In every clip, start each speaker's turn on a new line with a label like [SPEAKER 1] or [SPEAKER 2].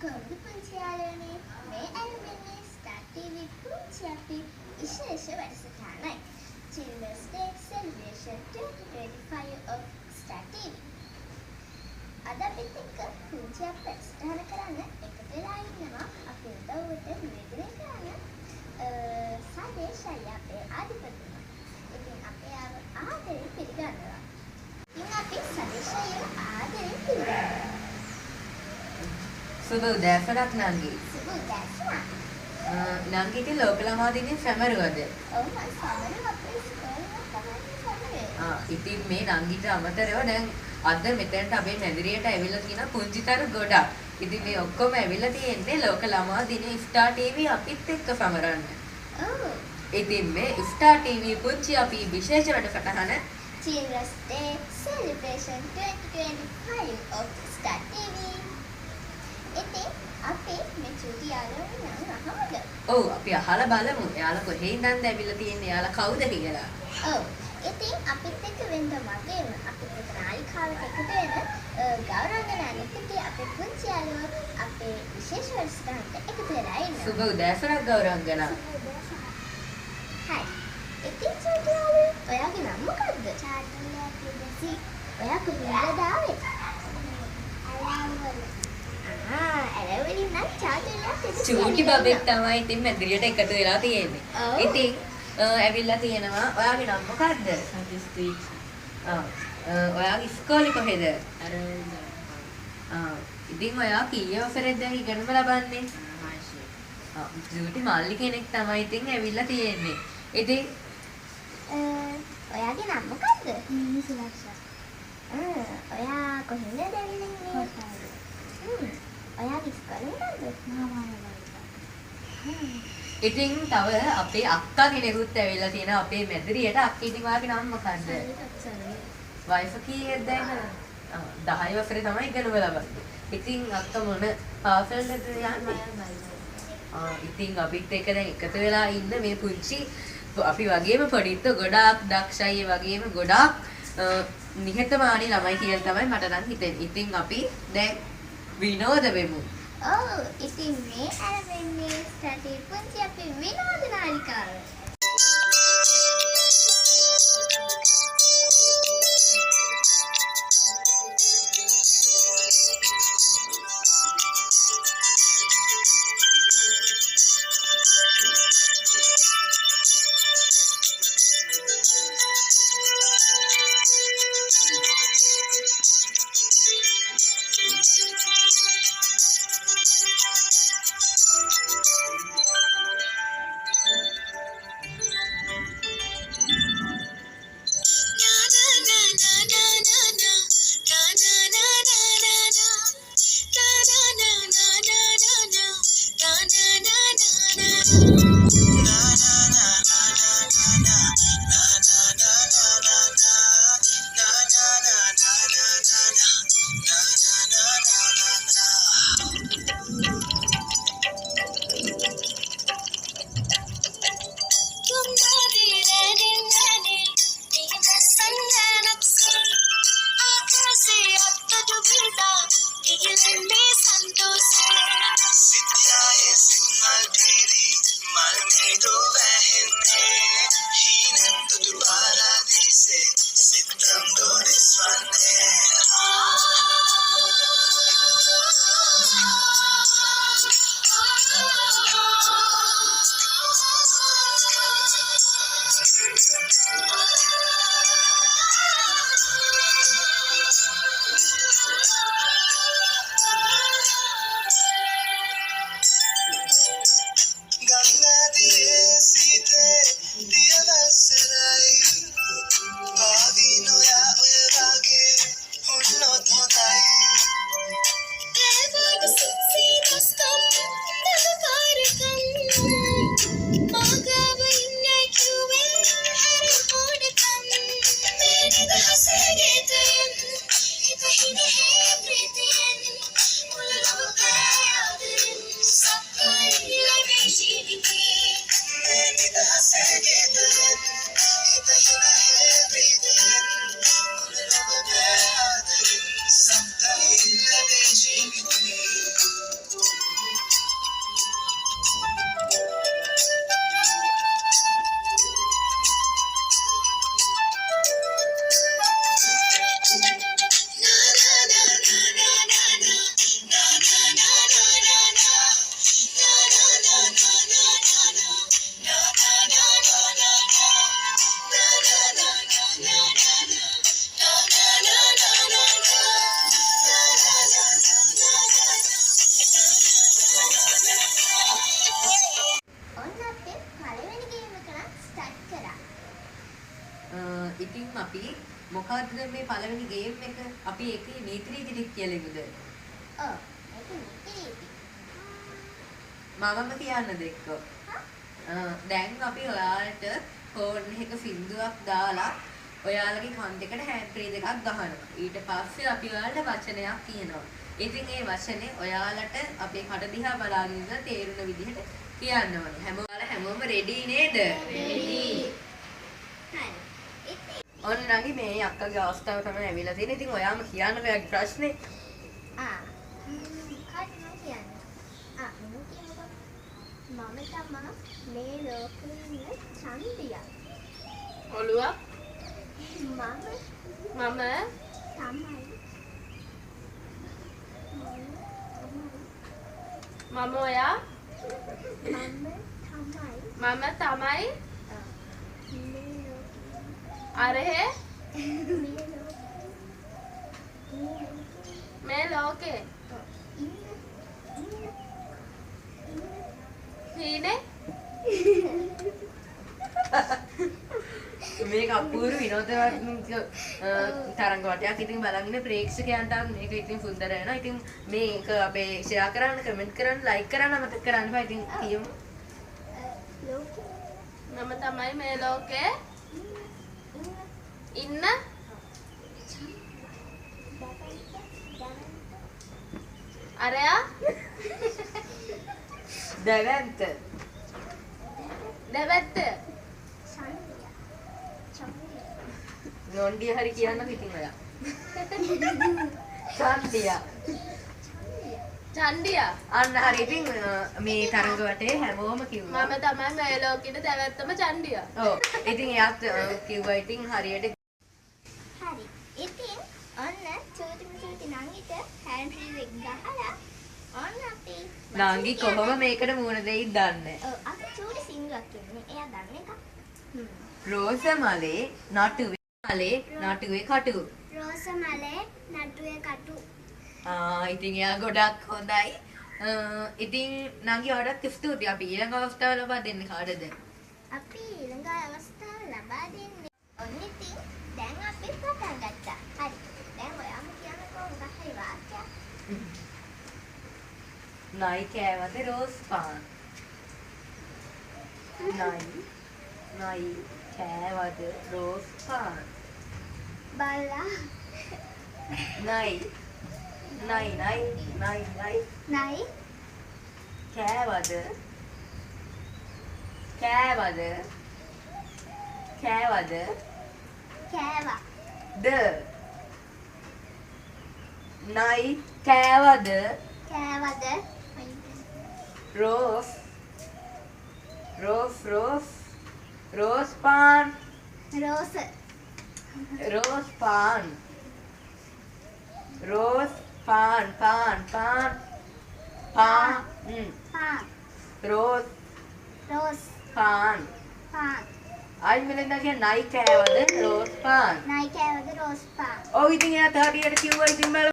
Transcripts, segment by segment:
[SPEAKER 1] කොහොමද පුංචි යාළුවනේ? මේ ඇරෙන්නේ Star TV පුංචි අපි විශේෂ වැඩසටහනයි. Children's Day Celebration 2025 of Star TV. අද අපිත් එක්ක පුංචි අපි වැඩසටහන කරන්න එකතු වෙලා ඉන්නවා. අපි උදව්වට නිවේදනය කරන්න සදේශයි අපේ ආධිපතිතුමා. ඉතින් අපේ ආදරෙන් පිළිගන්නවා. ඉතින් අපි සදේශය ආදරෙන් පිළිගන්නවා.
[SPEAKER 2] සුබ උදෑසනක් නංගි.
[SPEAKER 1] සුබ උදෑසනක්.
[SPEAKER 2] නංගිට ලෝක ළමා දිනේ සැමරුවද?
[SPEAKER 1] ඔව් මම සමරුව අපේ ඉස්කෝලේ තමයි සමරුවේ.
[SPEAKER 2] ඉතින් මේ නංගිට අමතරව දැන් අද මෙතනට අපේ මැදිරියට ඇවිල්ලා තියෙන පුංචිතර ගොඩක්. ඉතින් මේ ඔක්කොම ඇවිල්ලා තියෙන්නේ ලෝක ළමා දිනේ Star TV අපිත් එක්ක සමරන්න.
[SPEAKER 1] ඔව්.
[SPEAKER 2] ඉතින් මේ Star TV පුංචි අපි විශේෂ වැඩසටහන
[SPEAKER 1] Children's Day Celebration 2025 of Star TV. ඉතින් අපි මේ චූටි යාළුවෝ නම් අහමුද?
[SPEAKER 2] ඔව් අපි අහලා බලමු. එයාලා කොහේ ඉඳන්ද ඇවිල්ලා තියෙන්නේ? එයාලා කවුද කියලා.
[SPEAKER 1] ඔව්. ඉතින් අපිත් එක්ක වෙන්න වගේම අපිත් එක්ක නාලිකාවට එකතු වෙන ගෞරවණීය ඉතින් අපේ පුංචි යාළුවෝ අපේ විශේෂ වැඩසටහනට එකතු වෙලා ඉන්නවා.
[SPEAKER 2] සුබ උදෑසනක් ගෞරවංගනා.
[SPEAKER 1] හයි. ඉතින් චූටි යාළුවෝ ඔයාගේ නම මොකද්ද? චාතුල්‍ය පිදසි. ඔයා කොහෙන්ද ආවේ? ඇලවලින් නම් චාතුල්‍ය පිදසි.
[SPEAKER 2] චූටි බබෙක් තමයි ඉතින් මැදිරියට එකතු වෙලා තියෙන්නේ.
[SPEAKER 1] ඔව්.
[SPEAKER 2] ඉතින් ඇවිල්ලා තියෙනවා. ඔයාගේ නම මොකද්ද?
[SPEAKER 3] සතිස්ත්‍රීක්.
[SPEAKER 2] ඔයාගේ ඉස්කෝලේ කොහෙද? ඉතින් ඔයා කීයේ වසරේද දැන් ඉගෙනම ලබන්නේ? චූටි මල්ලි කෙනෙක් තමයි ඉතින් ඇවිල්ලා තියෙන්නේ. ඉතින්
[SPEAKER 1] ඔයාගේ නම මොකද්ද? සුලක්ෂා. ඔයා කොහෙන්ද ඇවිල්ලා ඉන්නේ? ඔයාගේ ඉස්කෝලේ මොකද්ද?
[SPEAKER 2] ඉතින් තව අපේ අක්කා කෙනෙකුත් ඇවිල්ලා තියෙනවා අපේ මැදිරියට. අක්කී ඉතින් ඔයාගේ නම මොකද්ද? වයස කීයද දැන්? 10 වසරේ තමයි ඉගෙනම ලබන්නේ. ඉතින් අක්කා මොන පාසලටද යන්නේ? ඉතින් අපිත් එක්ක දැන් එකතු වෙලා ඉන්න මේ පුංචි අපි වගේම පොඩිත් ගොඩාක් දක්ෂයි ඒ වගේම ගොඩාක් නිහතමානී ළමයි කියලා තමයි මට නම් හිතෙන්නේ. ඉතින් අපි දැන් විනෝද වෙමු.
[SPEAKER 1] ඔව් ඉතින් මේ ඇරෙන්නේ Star TV පුංචි අපි විනෝද නාලිකාව.
[SPEAKER 2] ඉතින් අපි මොකද්ද මේ පළවෙනි ගේම් එක? අපි ඒකේ නීති රීති කියලෙමුද?
[SPEAKER 1] ඔව්. ඒක නීති.
[SPEAKER 2] මමම කියන්නද එක්ක? දැන් අපි ඔයාලට ෆෝන් එක සින්දුවක් දාලා ඔයාලගේ කන් දෙකට හෑන්ඩ් ෆ්‍රී දෙකක් ගහනවා. ඊට පස්සේ අපි ඔයාලට වචනයක් කියනවා. ඉතින් ඒ වචනේ ඔයාලට අපේ කට දිහා බලාගෙන ඉඳලා තේරුණ විදිහට කියන්න ඕනේ. හැමෝම රෙඩි නේද?
[SPEAKER 1] රෙඩි. හරි.
[SPEAKER 2] ඔන්න නංගි මේ අක්කගේ අවස්ථාව තමයි ඇවිල්ලා තියෙන්නේ. ඉතින් ඔයාම කියන්න ඔයාගේ ප්‍රශ්නේ.
[SPEAKER 1] කාට මම කියන්නේ? මම කියනකොට මම තමයි මේ ලෝකේ ඉන්න චන්දියා.
[SPEAKER 3] ඔළුවක්
[SPEAKER 1] මම
[SPEAKER 3] මම
[SPEAKER 1] තමයි
[SPEAKER 3] මම ඔයා
[SPEAKER 1] මම තමයි
[SPEAKER 3] මම තමයි
[SPEAKER 1] මේ
[SPEAKER 3] අරහෙ
[SPEAKER 1] ලෝකේ
[SPEAKER 3] මේ ලෝකේ හීනේ
[SPEAKER 2] මේක අපූර්ව විනෝදයක් තරංග වටයක්. ඉතින් බලන් ඉන්න ප්‍රේක්ෂකයන්ට මේක ඉතින් සුන්දර වෙනවා. ඉතින් මේක අපේ ෂෙයා කරන්න, කමෙන්ට් කරන්න, ලයික් කරන්න අමතක කරන්න එපා. ඉතින් කියමු.
[SPEAKER 3] මම තමයි මේ ලෝකේ ඉන්න අරයා
[SPEAKER 2] දැවැන්ත
[SPEAKER 3] දෙවැත්ත
[SPEAKER 2] නොන්ඩිය හරි කියන්නකො ඉතින් ඔයා. චන්දියා.
[SPEAKER 3] චන්දියා
[SPEAKER 2] අන්න හරි. ඉතින් මේ තරංග වටේ හැමෝම කිව්වා.
[SPEAKER 3] මම තමයි මේ ලෝකෙට දෙවැත්තම චන්දියා.
[SPEAKER 2] ඔව්. ඉතින් එයාත් කිව්වා ඉතින් හරියට.
[SPEAKER 1] හරි. ඉතින් ඔන්න චෝටි නංගිට හෑන්ඩ් ෆ්‍රී එක ගහලා ඔන්න අපි
[SPEAKER 2] නාංගි කොහොම මේකට මුහුණ දෙයිද දන්නේ.
[SPEAKER 1] අපි චූටි සිංගුවක් කියන්නේ. එයා දන්න එක.
[SPEAKER 2] රෝස මලේ නටුවේ මලේ නටුවේ කටු.
[SPEAKER 1] රෝස මලේ නටුවේ කටු.
[SPEAKER 2] ඉතින් එයා ගොඩක් හොඳයි. ඉතින් නංගි ඔයාලට ස්තුතියි. අපි ඊළඟ අවස්ථාව ලබා දෙන්නේ කාටද?
[SPEAKER 1] අපි ඊළඟ අවස්ථාව ලබා දෙන්නේ. ඔන්න ඉතින් දැන් අපි පටන් ගත්තා. හරි. දැන් ඔයාම කියන්නකෝ මොකක් හරි වාක්‍යයක්.
[SPEAKER 2] නයි කෑවද රෝස් පාන්. නයි කෑවද රෝස් පාන්.
[SPEAKER 1] බල්ලා
[SPEAKER 2] නයි
[SPEAKER 1] නයි
[SPEAKER 2] කෑවද
[SPEAKER 1] කෑවා
[SPEAKER 2] ද නයි කෑවද
[SPEAKER 1] කෑවද
[SPEAKER 2] රෝස් පාන්
[SPEAKER 1] රෝස
[SPEAKER 2] පාන්
[SPEAKER 1] පාන්
[SPEAKER 2] රෝස් පාන්
[SPEAKER 1] පාන්
[SPEAKER 2] අයි මෙලෙන්දා කියන නයි කෑවද රෝස් පාන්.
[SPEAKER 1] නයි කෑවද රෝස් පාන්.
[SPEAKER 2] ඔව් ඉතින් එයාත් හරියට කිව්වා. ඉතින් බලමු.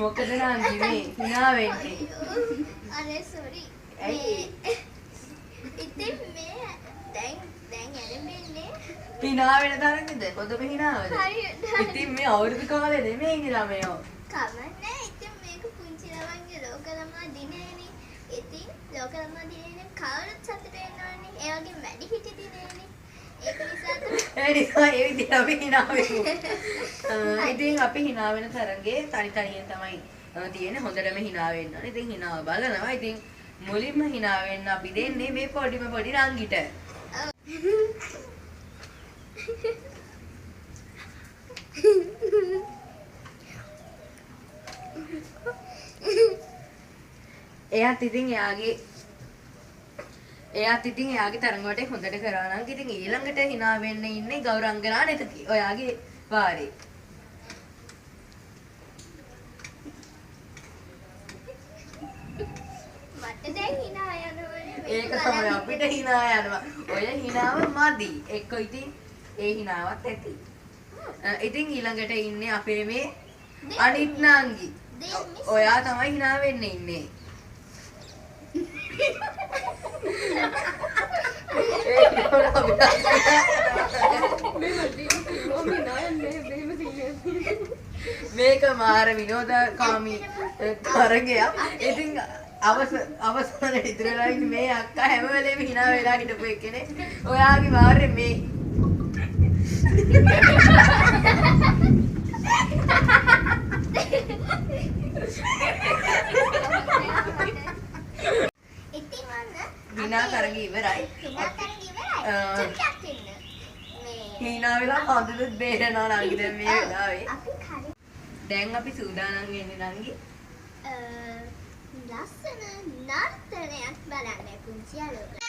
[SPEAKER 2] මොකද නංගි මේ hina වෙන්නේ?
[SPEAKER 1] අනේ sorry.
[SPEAKER 2] ඇයි?
[SPEAKER 1] ඉතින් මේ දැන් ඇරෙන්නේ
[SPEAKER 2] hina වෙන තරමද? කොතම hinaවද?
[SPEAKER 1] හරියට.
[SPEAKER 2] ඉතින් මේ අවුරුදු කාලේ නෙමෙයි ළමයෝ.
[SPEAKER 1] කමන්නේ. ඉතින් මේක පුංචි ළමන්ගේ ලෝක ළමා දිනේනේ. ඉතින් ලෝක ළමා දිනේනේ කවුරුත් සතුට වෙනවනේ. ඒ වගේ වැඩි හිටි දිනේනේ. ඒක නිසා
[SPEAKER 2] ඒ නිසා ඒ විදිහට අපි hina වෙමු. ඉතින් අපි hina වෙන තරංගේ තනි තනියෙන් තමයි තියෙන්නේ. හොඳටම hina වෙන්න ඕනේ. ඉතින් hinaව බලනවා. ඉතින් මුලින්ම hina වෙන්න අපි දෙන්නේ මේ පොඩි රංගිට. එයාත් ඉතින් එයාගේ තරඟ වටේ හොඳට කරා නම් ඉතින් ඊළඟට hina වෙන්න ඉන්නේ ගෞරංගනා නේද ඔයාගේ වාරේ.
[SPEAKER 1] මට දැන් hina යනවනේ.
[SPEAKER 2] ඒක තමයි අපිට hina යනවා. ඔය hinaව මදි. එක්ක ඉතින් ඒ hinaවත් ඇති. ඉතින් ඊළඟට ඉන්නේ අපේ මේ අනිත් නංගි. ඔයා තමයි hina වෙන්න ඉන්නේ. මේක මාර විනෝදකාමී තරගයක්. ඉතින් අවසාන ඉදිරියලා ඉන්නේ මේ අක්කා හැම වෙලේම hina වෙලා හිටපු එකනේ. ඔයාගේ වාරේ මේ
[SPEAKER 1] ඉතින් වන්න
[SPEAKER 2] hina තරගය ඉවරයි.
[SPEAKER 1] hina තරග ඉවරයි. චුට්ටක් ඉන්න. මේ
[SPEAKER 2] hina වෙලා හඳුනුත් බේරනවා නංගි දැන් මේ වෙලාවේ.
[SPEAKER 1] අපි කරේ
[SPEAKER 2] දැන් අපි සූදානම් වෙන්නේ නංගි.
[SPEAKER 1] ලස්සන නර්තනයක් බලන්න පුංචි යාළුවා.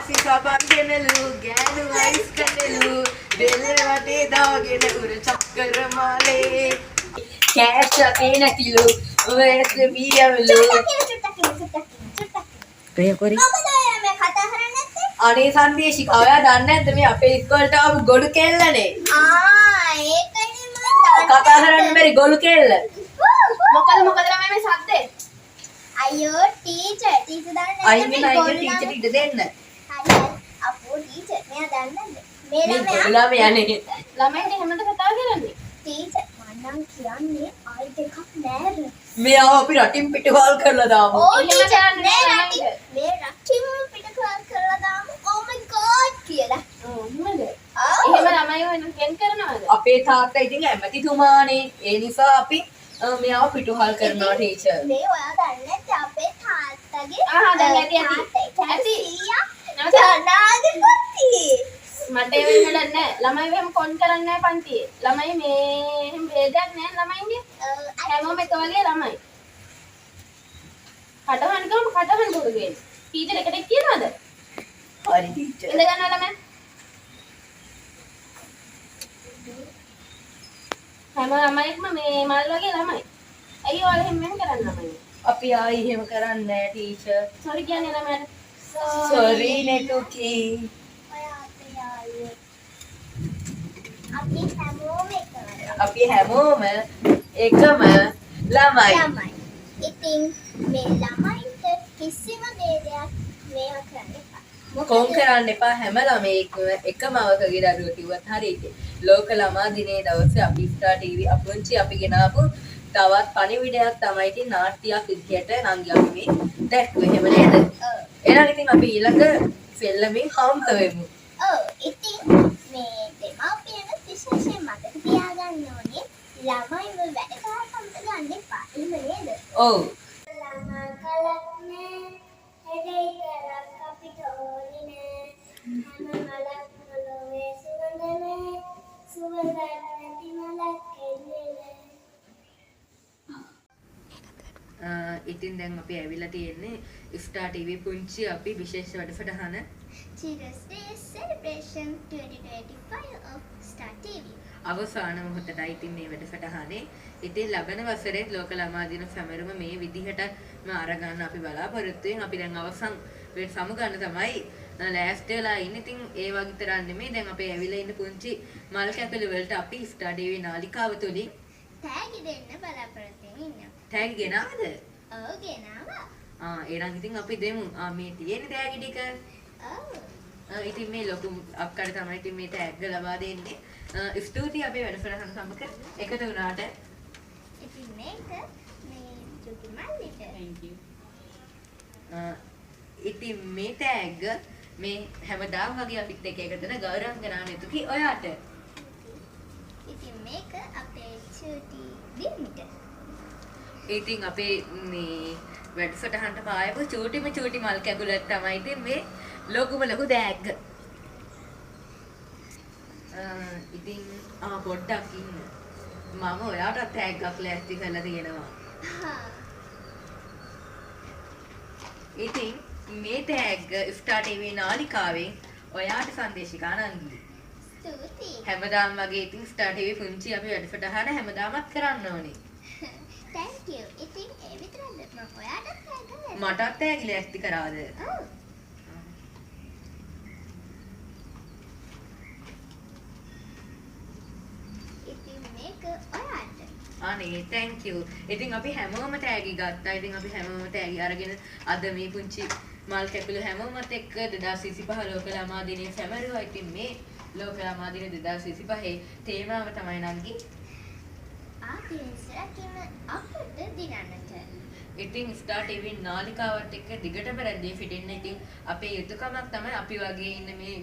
[SPEAKER 2] සිසපන්ගෙනලු ගෑනු අයිස් කඩලු බෙල්ල වටේ දාගෙන උර චක්කර මාලේ කෑෂ් අතේ නැතිලු වෙනස් වියවලු ප්‍රිය කොරි.
[SPEAKER 1] මොකද ඔයා මේ කතා කරන්නේ නැත්තේ?
[SPEAKER 2] අනේ සංදේශික ඔයා දන්නේ නැද්ද මේ අපේ ඉස්කෝලේට ආපු ගොළු කෙල්ලනේ.
[SPEAKER 1] ඒකනේ මම දන්නේ.
[SPEAKER 2] කතා කරන්න බැරි ගොළු කෙල්ල.
[SPEAKER 3] මොකද ළමයි මේ සද්දේ?
[SPEAKER 1] අයියෝ ටීචර් දන්නේ
[SPEAKER 2] අයින් ටීචර් ඉඩ දෙන්න.
[SPEAKER 1] අපෝ ටීචර් මෙයා දන්නේ නැද්ද? මේ
[SPEAKER 2] මේ
[SPEAKER 1] ළමයා
[SPEAKER 2] ගොළුලාම යන්නේ.
[SPEAKER 3] ළමයින්ට හැමද කතා කරන්නේ?
[SPEAKER 1] ටීචර් මන්නම් කියන්නේ ආයි දෙකක් නෑර.
[SPEAKER 2] මේ ආව අපි රටින් පිටවල් කරලා දාමු.
[SPEAKER 1] ඕ
[SPEAKER 3] එහෙම
[SPEAKER 1] ටීචර්
[SPEAKER 3] කරන්නේ නෑ
[SPEAKER 1] මේ රටිම පිටකල් කරලා දාමු. Oh my god කියලා.
[SPEAKER 3] එහෙමද?
[SPEAKER 1] ආ
[SPEAKER 3] එහෙම ළමයි වෙන කෙන් කරනවද?
[SPEAKER 2] අපේ තාත්තා ඉතින් ඇමතිතුමානේ. ඒ නිසා අපි මෙයාව පිටුහල් කරනවා ටීචර්.
[SPEAKER 1] මේ ඔයා දන්නේ නැද්ද අපේ තාත්තගේ
[SPEAKER 3] දැන් ඇති.
[SPEAKER 1] ජනාධිපති.
[SPEAKER 3] මට ඒ වෙන්න වැඩක් නෑ. ළමයි වෙම කොන් කරන්නේ නෑ පන්තියේ. ළමයි මේ එහෙම ભેදයක් නෑ ළමයින්ගේ. හැමෝම එක වගේ ළමයි. කටහඬ කරුගේ. ටීචර් එකට කියනවද?
[SPEAKER 2] හරි ටීචර්.
[SPEAKER 3] ඉඳ ගන්නවා ළමයි. හැම ළමයික්ම මේ මල් වගේ ළමයි. ඇයි ඔයාලා එහෙම වෙන කරන්නේ ළමයි?
[SPEAKER 2] අපි ආයි එහෙම කරන්නේ නැහැ ටීචර්.
[SPEAKER 3] සෝරි කියන්නේ ළමයට.
[SPEAKER 2] සෝරි නෙටුකි.
[SPEAKER 1] ඔයා අපේ යාළුවෝ. අපි හැමෝම එකවයි.
[SPEAKER 2] අපි හැමෝම එකම ළමයි.
[SPEAKER 1] ළමයි. ඉතින් මේ ළමයින්ට කිසිම ભેදයක් මේවා කරන්න එපා.
[SPEAKER 2] කොම් කරන්න එපා හැම ළමයෙක්ම එකම අවකගේ දරුවෝ කිව්වත් හරියට. ලෝක ළමා දිනේ දවසේ අපි ස්ටාර් ටීවී අපුංචි අපි ගෙනාවු තවත් පණිවිඩයක් තමයි ඉතින් නාට්‍යයක් විදියට නංගි අපි මේ දැක්ුවේ. එහෙම නේද?
[SPEAKER 1] ඔව්.
[SPEAKER 2] එහෙනම් ඉතින් අපි ඊළඟ ෆිල්මෙන් හම්බ වෙමු.
[SPEAKER 1] ඔව් ඉතින් මේ දෙමාපියන් විශේෂයෙන් මතක තියාගන්න ඕනේ ළමයිව වැඩකාරකම්ට ගන්න එපා. එහෙම නේද?
[SPEAKER 2] ඔව්.
[SPEAKER 1] ළමා කලක් නෑ හැඩයි කරක් අපිට ඕනේ නෑ හැම මලක් මොළොවේ සුවඳ නෑ සුවඳක් නැති මලක් එන්නේ නෑ.
[SPEAKER 2] ඉතින් දැන් අපි ඇවිල්ලා තියෙන්නේ ස්ටාර් ටීවී පුංචි අපි විශේෂ වැඩසටහන
[SPEAKER 1] Children's Day celebration 2025 of Star TV.
[SPEAKER 2] අවසාන මොහොතයි ඉතින් මේ වැඩසටහනේ. ඉතින් ලබන වසරේ ලෝක ළමා දින සැමරුම මේ විදිහටම අරගන්න අපි බලාපොරොත්තු වෙන. අපි දැන් අවසන් වෙන සමුගන්න තමයි ලෑස්ති වෙලා ඉන්නේ. ඉතින් ඒ වගේ තරම් නෙමෙයි දැන් අපේ ඇවිල්ලා ඉන්න පුංචි මල් කැපිලි වලට අපි ස්ටාර් ටීවී නාලිකාව තුලින්
[SPEAKER 1] තෑගි දෙන්න බලාපොරොත්තු වෙනවා.
[SPEAKER 2] ටැග් ගෙනාවද?
[SPEAKER 1] ඔව් ගෙනාවා.
[SPEAKER 2] එහෙනම් ඉතින් අපි දෙමු. මේ තියෙන ටැග් ටික.
[SPEAKER 1] ඔව්.
[SPEAKER 2] ඉතින් මේ ලොකු අක්කට තමයි ඉතින් මේ ටැග් ලබා දෙන්නේ. ස්තුතියි අපේ වැඩසටහන සමග එකතු වුණාට.
[SPEAKER 1] ඉතින් මේක මේ චුටි මල්ලිට.
[SPEAKER 2] Thank you. ඉතින් මේ ටැග් මේ හැමදාම වගේ අපිත් එක්ක එකතු වෙන ගෞරවංගනා නෙතුකි ඔයාට.
[SPEAKER 1] ඉතින් මේක අපේ චුටි බිම්මිට.
[SPEAKER 2] ඉතින් අපේ මේ වැඩසටහනට පායපු චූටිම චූටි මල් කැකුලක් තමයි ඉතින් මේ ලොකුම ලොකු ටැග්. ඉතින් පොඩ්ඩක් ඉන්න. මම ඔයාට ටැග් එකක් ලෑස්ති කරලා තියෙනවා. ඉතින් මේ ටැග් ස්ටාර් ටීවී නාලිකාවෙන් ඔයාට සංදේශිකා නංගි.
[SPEAKER 1] ස්තුතියි.
[SPEAKER 2] හැමදාම වගේ ඉතින් ස්ටාර් ටීවී පුංචි අපි වැඩසටහන හැමදාමත් කරන්න ඕනේ.
[SPEAKER 1] Thank you. ඉතින් ඒ විතරද මම ඔයාට tag කරලා.
[SPEAKER 2] මටත් ටැග් ලෑස්ති කරාද?
[SPEAKER 1] ඔව්. ඉතින් මේක ඔයාට.
[SPEAKER 2] අනේ thank you. ඉතින් අපි හැමෝම ටැගි ගත්තා. ඉතින් අපි හැමෝම ටැගි අරගෙන අද මේ පුංචි මල් කැපිලි හැමෝමත් එක්ක 2025 ලෝක ළමා දිනය සැමරුවා. ඉතින් මේ ලෝක ළමා දින 2025 තේමාව තමයි නංගි
[SPEAKER 1] ආපිරිසකින් අපට දිනන්නට.
[SPEAKER 2] ඉතින් ස්ටාර් ටීවී නාලිකාවත් එක්ක දිගටම රැඳී සිටින්න. ඉතින් අපේ යුතුයකමක් තමයි අපි වගේ ඉන්න මේ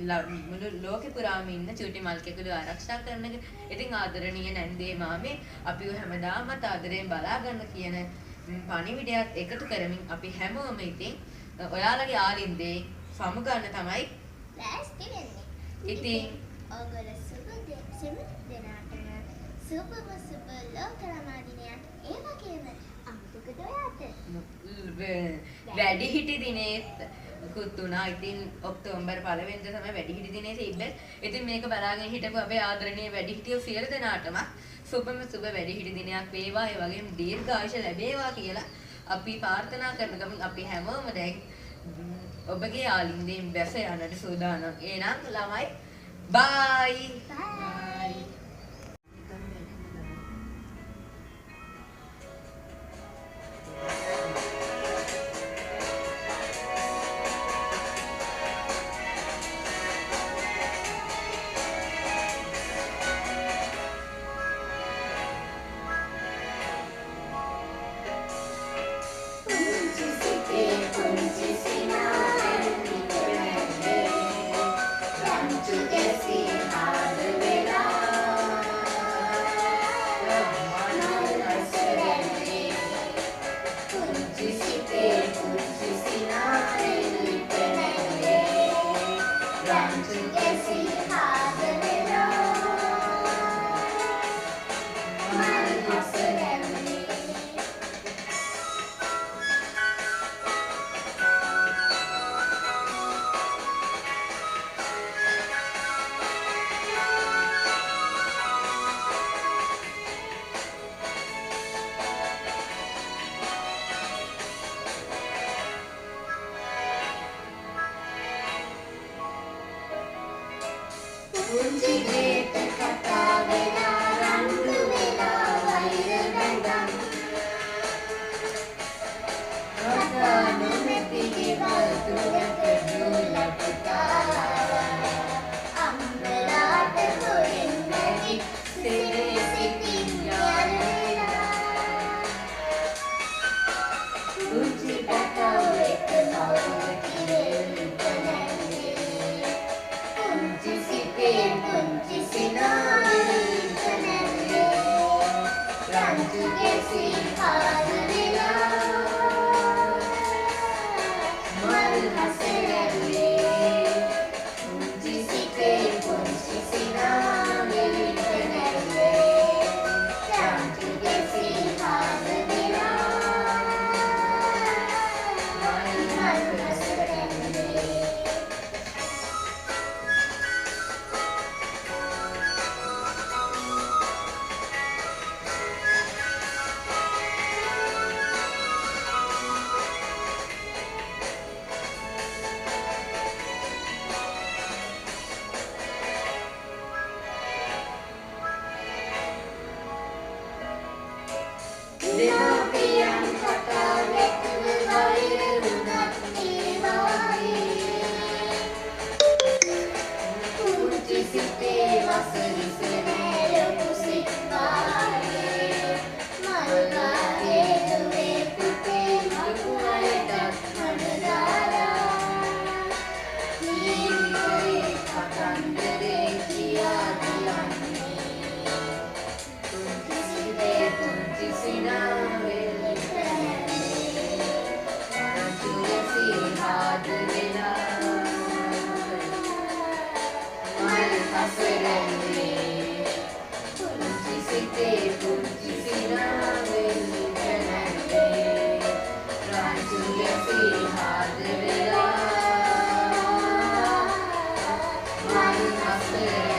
[SPEAKER 2] මුළු ලෝකෙ පුරාම ඉන්න චූටි මල් කැකුළු ආරක්ෂා කරන එක. ඉතින් ආදරණීය නැන්දේ මාමේ අපිව හැමදාමත් ආදරයෙන් බලා ගන්න කියන පණිවිඩයත් එකතු කරමින් අපි හැමෝම ඉතින් ඔයාලගේ ආලින්දේ සමුගන්න තමයි
[SPEAKER 1] ලෑස්ති වෙන්නේ.
[SPEAKER 2] ඉතින්
[SPEAKER 1] ඔයගොල්ලෝ සුබ දෙනාටම සුබම සුබ ලෝක ළමා දිනයක්. ඒ වගේම අමුතුකද ඔයාට?
[SPEAKER 2] වැඩිහිටි දිනේත් කුත් වුණා. ඉතින් ඔක්තෝබර් 1 වෙනිදා තමයි වැඩිහිටි දිනේ තිබ්බේ. ඉතින් මේක බලාගෙන හිටපු අපේ ආදරණීය වැඩිහිටියෝ සියලු දෙනාටම සුබම සුබ වැඩිහිටි දිනයක් වේවා. ඒ වගේම දීර්ඝායුෂ ලැබේවා කියලා අපි ප්‍රාර්ථනා කරන ගමන් අපි හැමෝම දැන් ඔබගේ ආලින්දයෙන් බැස යන්නට සූදානම්. එහෙනම් ළමයි බයි.
[SPEAKER 1] Bye.
[SPEAKER 2] Husband.